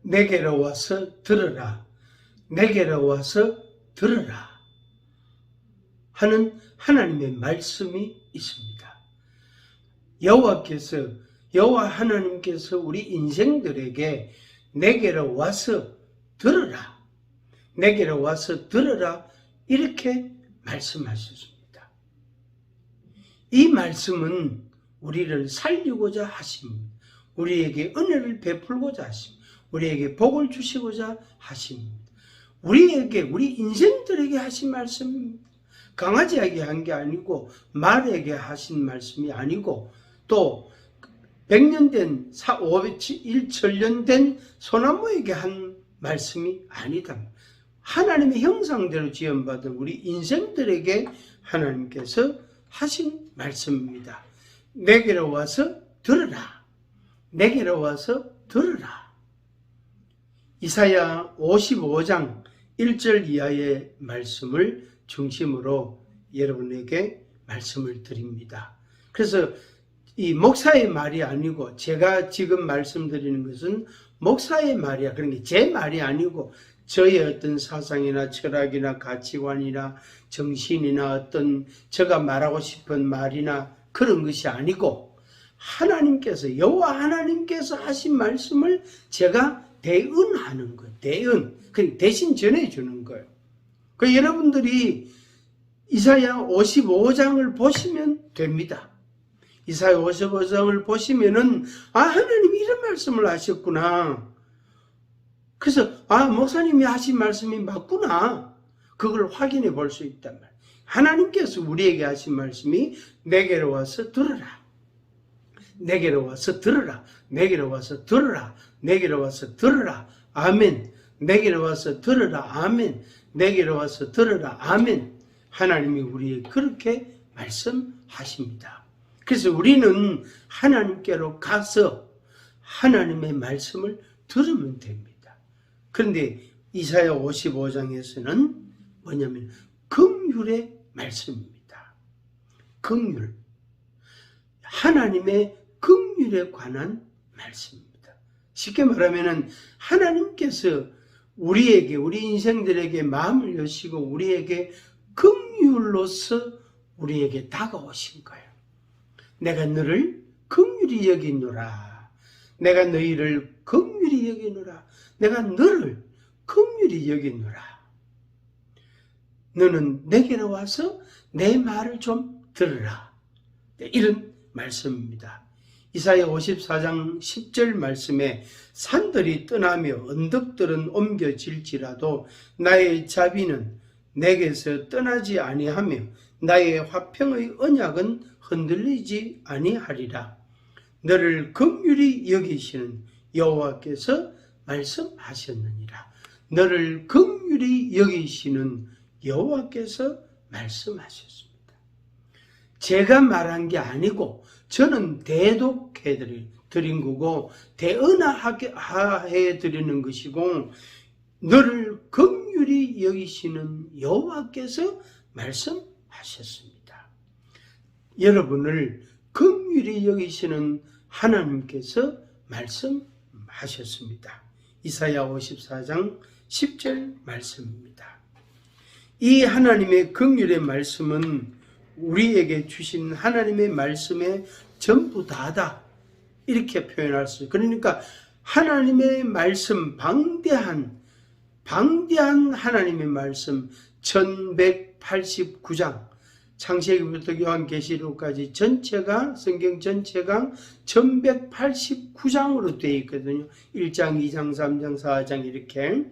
내게로 와서 들으라. 내게로 와서 들으라. 하는 하나님의 말씀이 있습니다. 여호와 하나님께서 우리 인생들에게 내게로 와서 들으라. 내게로 와서 들으라. 이렇게 말씀하셨습니다. 이 말씀은 우리를 살리고자 하십니다. 우리에게 은혜를 베풀고자 하십니다. 우리에게 복을 주시고자 하십니다. 우리 인생들에게 하신 말씀입니다. 강아지에게 한 게 아니고 말에게 하신 말씀이 아니고 또 100년 된 1천년 된 소나무에게 한 말씀이 아니다. 하나님의 형상대로 지음받은 우리 인생들에게 하나님께서 하신 말씀입니다. 내게로 와서 들으라. 내게로 와서 들으라. 이사야 55장 1절 이하의 말씀을 중심으로 여러분에게 말씀을 드립니다. 그래서 이 목사의 말이 아니고 제가 지금 말씀드리는 것은 목사의 말이야. 그러니까 제 말이 아니고 저의 어떤 사상이나 철학이나 가치관이나 정신이나 어떤 제가 말하고 싶은 말이나 그런 것이 아니고 하나님께서 여호와 하나님께서 하신 말씀을 제가 대언하는 거예요. 대언. 그러니까 대신 전해주는 거예요. 그 여러분들이 이사야 55장을 보시면 됩니다. 이사야 55장을 보시면은 하나님이 이런 말씀을 하셨구나. 그래서 목사님이 하신 말씀이 맞구나. 그걸 확인해 볼 수 있단 말이에요. 하나님께서 우리에게 하신 말씀이 내게로 와서 들으라. 내게로 와서 들으라. 내게로 와서 들으라. 내게로 와서 들으라. 아멘. 내게로 와서 들으라. 아멘. 내게로 와서 들으라. 아멘. 하나님이 우리에게 그렇게 말씀하십니다. 그래서 우리는 하나님께로 가서 하나님의 말씀을 들으면 됩니다. 그런데 이사야 55장에서는 뭐냐면 긍휼의 말씀입니다. 긍휼. 하나님의 긍휼에 관한 말씀입니다. 쉽게 말하면 하나님께서 우리에게, 우리 인생들에게 마음을 여시고 우리에게 긍휼로서 우리에게 다가오신 거예요. 내가 너를 긍휼히 여기노라. 내가 너희를 긍휼히 여기노라. 내가 너를 긍휼히 여기노라. 너는 내게로 와서 내 말을 좀 들으라. 이런 말씀입니다. 이사야 54장 10절 말씀에 산들이 떠나며 언덕들은 옮겨질지라도 나의 자비는 내게서 떠나지 아니하며 나의 화평의 언약은 흔들리지 아니하리라. 너를 긍휼히 여기시는 여호와께서 말씀하셨느니라. 너를 긍휼히 여기시는 여호와께서 말씀하셨습니다. 제가 말한 게 아니고 저는 대독해 드린 거고 대언해 드리는 것이고 너를 긍휼히 여기시는 여호와께서 말씀하셨습니다. 여러분을 긍휼히 여기시는 하나님께서 말씀하셨습니다. 이사야 54장 10절 말씀입니다. 이 하나님의 긍휼의 말씀은 우리에게 주신 하나님의 말씀의 전부 다다 이렇게 표현할 수 있어요. 그러니까 하나님의 말씀 방대한 하나님의 말씀 1189장 창세기부터 요한계시록까지 전체가 성경 전체가 1189장으로 되어 있거든요. 1장, 2장, 3장, 4장 이렇게.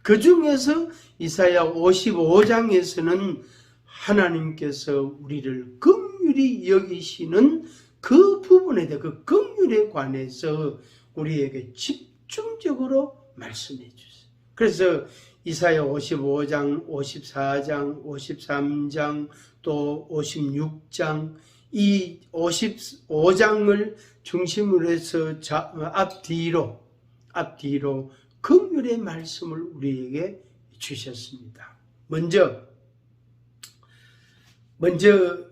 그 중에서 이사야 55장에서는 하나님께서 우리를 긍휼히 여기시는 그 부분에 대해 그 긍휼에 관해서 우리에게 집중적으로 말씀해 주세요. 그래서 이사야 55장, 54장, 53장, 또 56장, 이 55장을 중심으로 해서 앞뒤로 긍휼의 말씀을 우리에게 주셨습니다. 먼저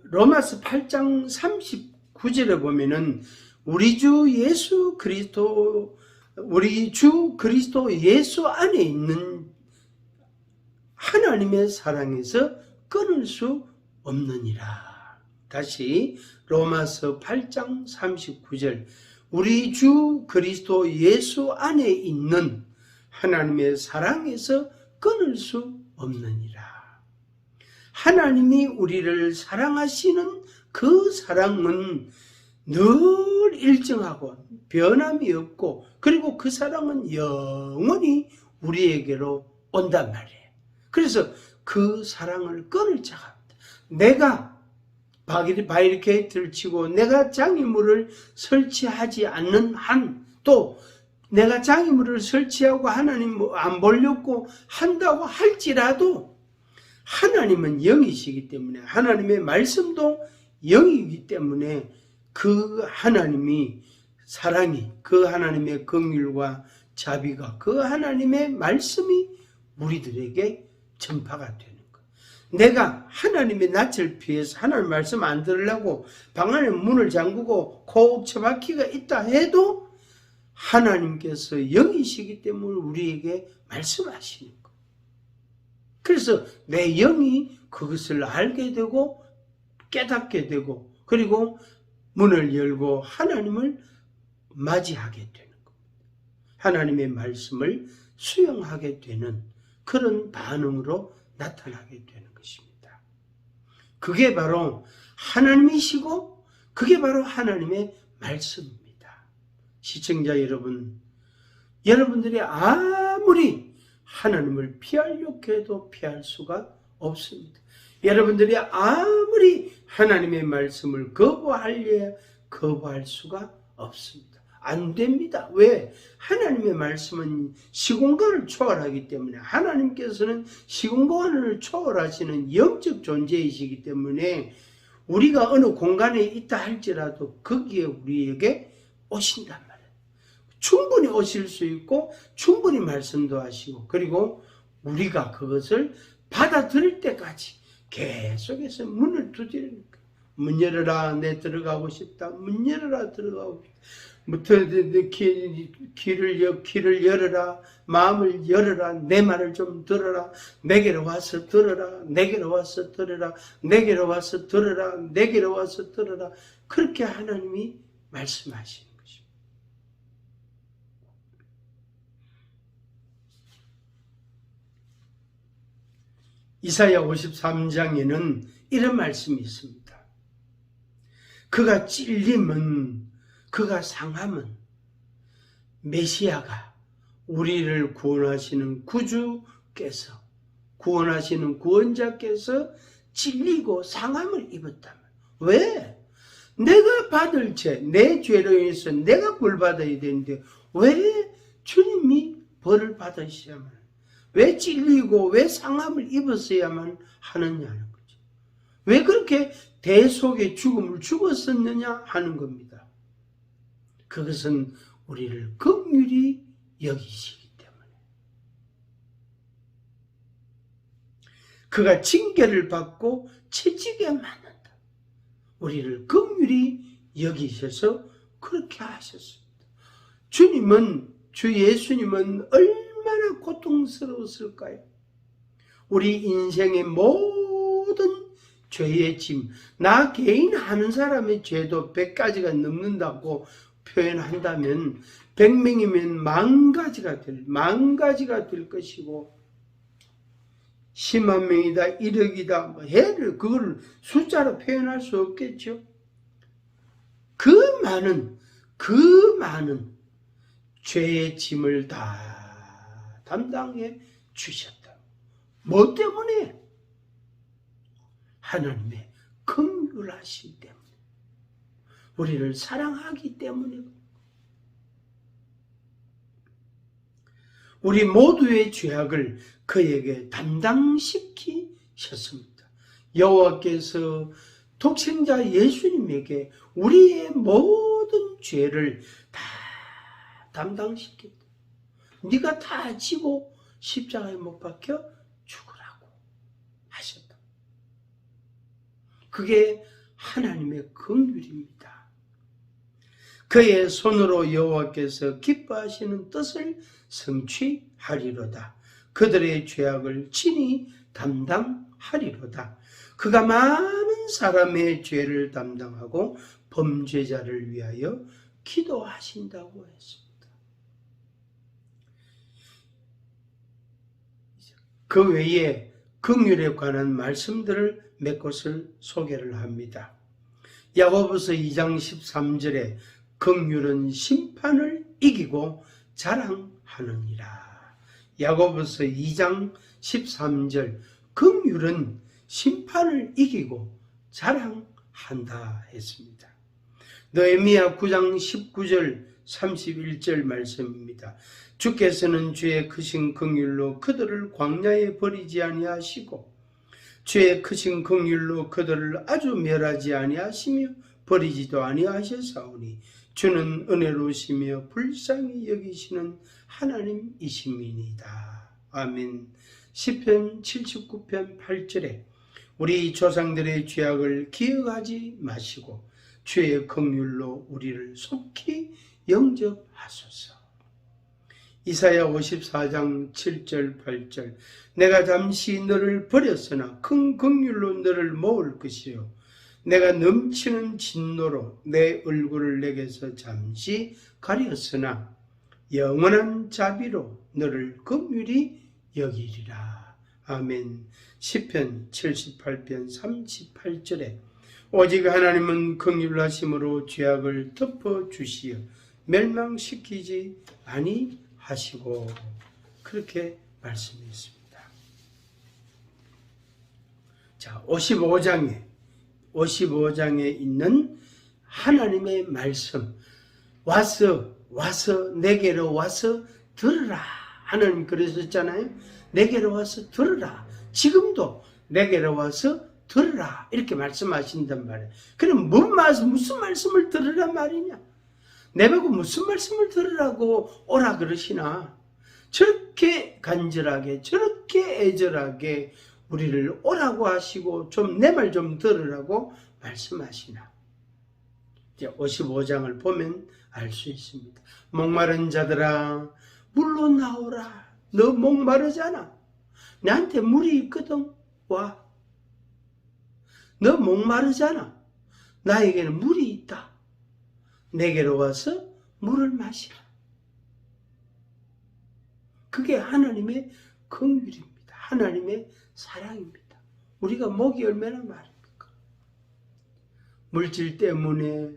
로마서 8장 39절에 보면은 우리 주 예수 그리스도 우리 주 그리스도 예수 안에 있는 하나님의 사랑에서 끊을 수 없느니라. 다시 로마서 8장 39절 우리 주 그리스도 예수 안에 있는 하나님의 사랑에서 끊을 수 없느니라. 하나님이 우리를 사랑하시는 그 사랑은 늘 일정하고 변함이 없고 그리고 그 사랑은 영원히 우리에게로 온단 말이에요. 그래서 그 사랑을 끊을 자가 없다. 내가 바리케이트를 치고 내가 장애물을 설치하지 않는 한 또 내가 장애물을 설치하고 하나님 안 보려고 한다고 할지라도 하나님은 영이시기 때문에 하나님의 말씀도 영이기 때문에 그 하나님이 사랑이 그 하나님의 긍휼과 자비가 그 하나님의 말씀이 우리들에게 전파가 되는 거예요. 내가 하나님의 낯을 피해서 하나님 말씀 안 들으려고 방 안에 문을 잠그고 콕 처박히가 있다 해도 하나님께서 영이시기 때문에 우리에게 말씀하시는 거예요. 그래서 내 영이 그것을 알게 되고 깨닫게 되고 그리고 문을 열고 하나님을 맞이하게 되는 겁니다. 하나님의 말씀을 수용하게 되는 그런 반응으로 나타나게 되는 것입니다. 그게 바로 하나님이시고 그게 바로 하나님의 말씀입니다. 시청자 여러분, 여러분들이 아무리 하나님을 피하려고 해도 피할 수가 없습니다. 여러분들이 아무리 하나님의 말씀을 거부하려 거부할 수가 없습니다. 안 됩니다. 왜? 하나님의 말씀은 시공간을 초월하기 때문에 하나님께서는 시공간을 초월하시는 영적 존재이시기 때문에 우리가 어느 공간에 있다 할지라도 거기에 우리에게 오신단 말이에요. 충분히 오실 수 있고 충분히 말씀도 하시고 그리고 우리가 그것을 받아들일 때까지 계속해서 문을 두드리는 거예요. 문 열어라, 내 들어가고 싶다. 문 열어라, 들어가고 싶다. 길을 열어라, 마음을 열어라, 내 말을 좀 들어라, 내게로 와서 들어라, 내게로 와서 들어라, 내게로 와서 들어라, 내게로 와서 들어라. 그렇게 하나님이 말씀하시는 것입니다. 이사야 53장에는 이런 말씀이 있습니다. 그가 찔림은 그가 상함은 메시아가 우리를 구원하시는 구주께서 구원하시는 구원자께서 찔리고 상함을 입었다면 왜? 내가 받을 죄, 내 죄로 인해서 내가 벌 받아야 되는데 왜 주님이 벌을 받으셔야만 왜 찔리고 왜 상함을 입었어야만 하느냐는 거죠. 왜 그렇게 대속의 죽음을 죽었었느냐 하는 겁니다. 그것은 우리를 긍휼히 여기시기 때문에 그가 징계를 받고 채찍에 맞는다. 우리를 긍휼히 여기셔서 그렇게 하셨습니다. 주 예수님은 얼마나 고통스러웠을까요? 우리 인생의 모든 죄의 짐, 나 개인 하는 사람의 죄도 100가지가 넘는다고 표현한다면 100명이면 만 가지가 될 것이고 10만 명이다, 1억이다 해를 그걸 숫자로 표현할 수 없겠죠. 그 많은 죄의 짐을 다 담당해 주셨다. 뭐 때문에? 하나님의 긍휼하심 때문에. 우리를 사랑하기 때문에. 우리 모두의 죄악을 그에게 담당시키셨습니다. 여호와께서 독생자 예수님에게 우리의 모든 죄를 다 담당시켰다. 네가 다 지고 십자가에 못 박혀 죽으라고 하셨다. 그게 하나님의 긍휼입니다. 그의 손으로 여호와께서 기뻐하시는 뜻을 성취하리로다. 그들의 죄악을 친히 담당하리로다. 그가 많은 사람의 죄를 담당하고 범죄자를 위하여 기도하신다고 했습니다. 그 외에 긍휼에 관한 말씀들을 몇 곳을 소개를 합니다. 야고보서 2장 13절에 긍휼은 심판을 이기고 자랑하느니라. 야고보서 2장 13절 긍휼은 심판을 이기고 자랑한다 했습니다. 느헤미야 9장 19절 31절 말씀입니다. 주께서는 주의 크신 긍휼로 그들을 광야에 버리지 아니하시고 주의 크신 긍휼로 그들을 아주 멸하지 아니하시며 버리지도 아니하셨사오니 주는 은혜로우시며 불쌍히 여기시는 하나님이심이니이다. 아멘. 시편 79편 8절에 우리 조상들의 죄악을 기억하지 마시고 주의 긍휼로 우리를 속히 영접하소서. 이사야 54장 7절 8절 내가 잠시 너를 버렸으나 큰 긍휼로 너를 모을 것이요 내가 넘치는 진노로 내 얼굴을 내게서 잠시 가렸으나 영원한 자비로 너를 긍휼히 여기리라. 아멘. 시편 78편 38절에 오직 하나님은 긍휼하심으로 죄악을 덮어주시어 멸망시키지 아니하시고 그렇게 말씀했습니다. 자, 55장에 있는 하나님의 말씀 와서 내게로 와서 들으라. 하나님 그러셨잖아요. 내게로 와서 들으라. 지금도 내게로 와서 들으라. 이렇게 말씀하신단 말이에요. 그럼 무슨 말씀을 들으란 말이냐? 내보고 무슨 말씀을 들으라고 오라 그러시나? 저렇게 간절하게 저렇게 애절하게 우리를 오라고 하시고 좀 내 말 좀 들으라고 말씀하시나? 이제 55장을 보면 알 수 있습니다. 목마른 자들아 물로 나오라. 너 목마르잖아. 나한테 물이 있거든. 와. 너 목마르잖아. 나에게는 물이 있다. 내게로 와서 물을 마시라. 그게 하나님의 긍휼입니다. 하나님의 사랑입니다. 우리가 목이 얼마나 마릅니까? 물질 때문에,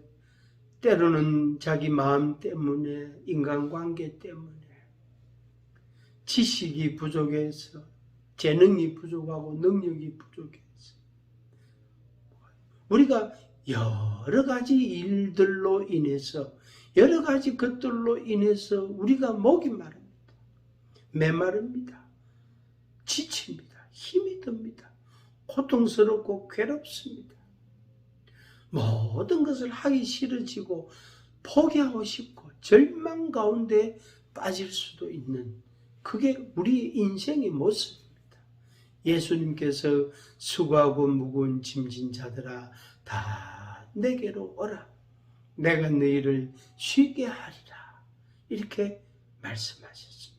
때로는 자기 마음 때문에, 인간관계 때문에, 지식이 부족해서, 재능이 부족하고 능력이 부족해서 우리가 여러 가지 일들로 인해서 여러 가지 것들로 인해서 우리가 목이 마릅니다. 메마릅니다. 지칩니다. 힘이 듭니다. 고통스럽고 괴롭습니다. 모든 것을 하기 싫어지고 포기하고 싶고 절망 가운데 빠질 수도 있는 그게 우리의 인생의 모습입니다. 예수님께서 수고하고 무거운 짐진 자들아 다 내게로 오라. 내가 너희를 쉬게 하리라. 이렇게 말씀하셨습니다.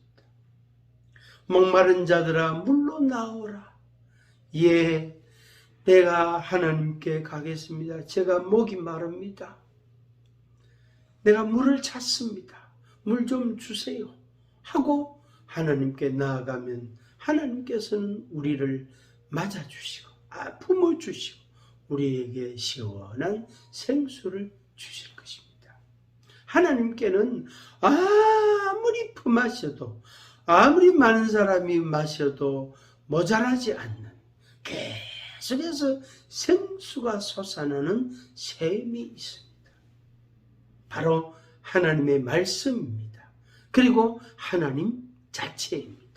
목마른 자들아 물로 나오라. 예, 내가 하나님께 가겠습니다. 제가 목이 마릅니다. 내가 물을 찾습니다. 물 좀 주세요. 하고 하나님께 나아가면 하나님께서는 우리를 맞아주시고 품어주시고 우리에게 시원한 생수를 주실 것입니다. 하나님께는 아무리 품마셔도 아무리 많은 사람이 마셔도 모자라지 않는 계속해서 생수가 솟아나는 샘이 있습니다. 바로 하나님의 말씀입니다. 그리고 하나님 자체입니다.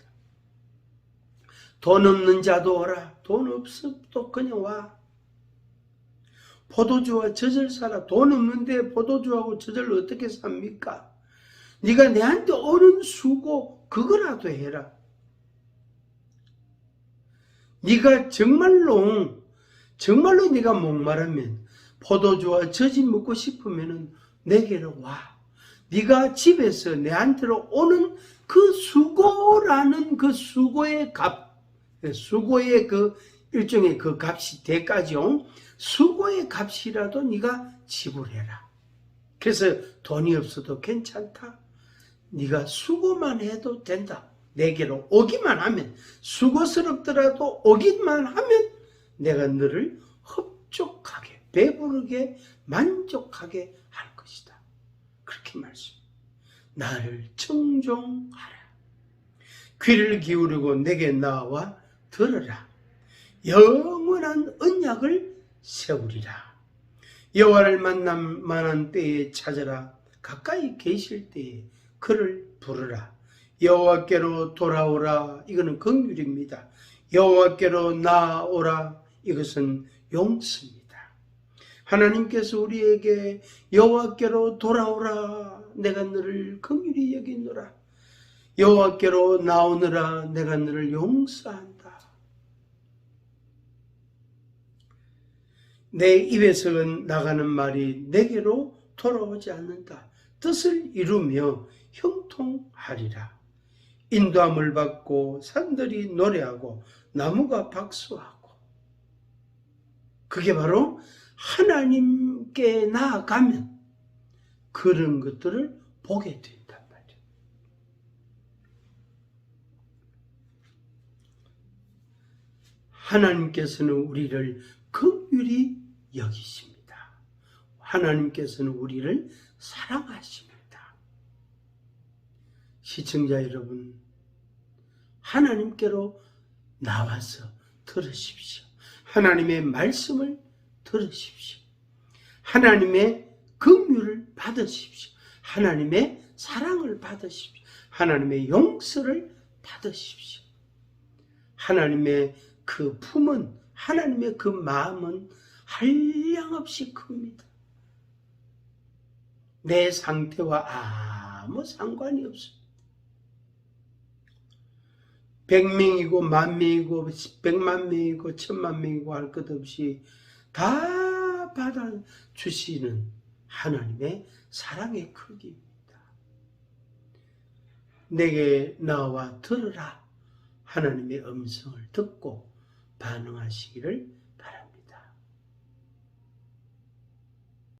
돈 없는 자도 오라. 돈 없어도 그냥 와. 포도주와 젖을 사라. 돈 없는데 포도주하고 젖을 어떻게 삽니까? 네가 내한테 오는 수고 그거라도 해라. 네가 정말로 네가 목마르면 포도주와 젖이 먹고 싶으면 내게로 와. 네가 집에서 내한테로 오는 그 수고라는 그 수고의 값, 수고의 그 일종의 그 값이 대가죠. 수고의 값이라도 네가 지불해라. 그래서 돈이 없어도 괜찮다. 네가 수고만 해도 된다. 내게로 오기만 하면, 수고스럽더라도 오기만 하면 내가 너를 흡족하게, 배부르게, 만족하게 할 것이다. 그렇게 말씀. 나를 청종하라. 귀를 기울이고 내게 나와 들으라. 영원한 언약을 세우리라. 여호와를 만난 때에 찾아라. 가까이 계실 때에 그를 부르라. 여호와께로 돌아오라. 이거는 긍휼입니다. 여호와께로 나아오라. 이것은 용서입니다. 하나님께서 우리에게 여호와께로 돌아오라. 내가 너를 긍휼히 여기노라. 여호와께로 나오느라. 내가 너를 용서한다. 내 입에서 나가는 말이 내게로 돌아오지 않는다. 뜻을 이루며 형통하리라. 인도함을 받고 산들이 노래하고 나무가 박수하고. 그게 바로 하나님께 나아가면 그런 것들을 보게 된단 말이에요. 하나님께서는 우리를 긍휼히 여기십니다. 하나님께서는 우리를 사랑하십니다. 시청자 여러분, 하나님께로 나와서 들으십시오. 하나님의 말씀을 들으십시오. 하나님의 긍휼을 받으십시오. 하나님의 사랑을 받으십시오. 하나님의 용서를 받으십시오. 하나님의 그 품은, 하나님의 그 마음은 한량없이 큽니다. 내 상태와 아무 상관이 없습니다. 100명이고 10,000명이고 100만 명이고 10,000만 명이고 할 것 없이 다 받아주시는 하나님의 사랑의 크기입니다. 내게 나와 들으라. 하나님의 음성을 듣고 반응하시기를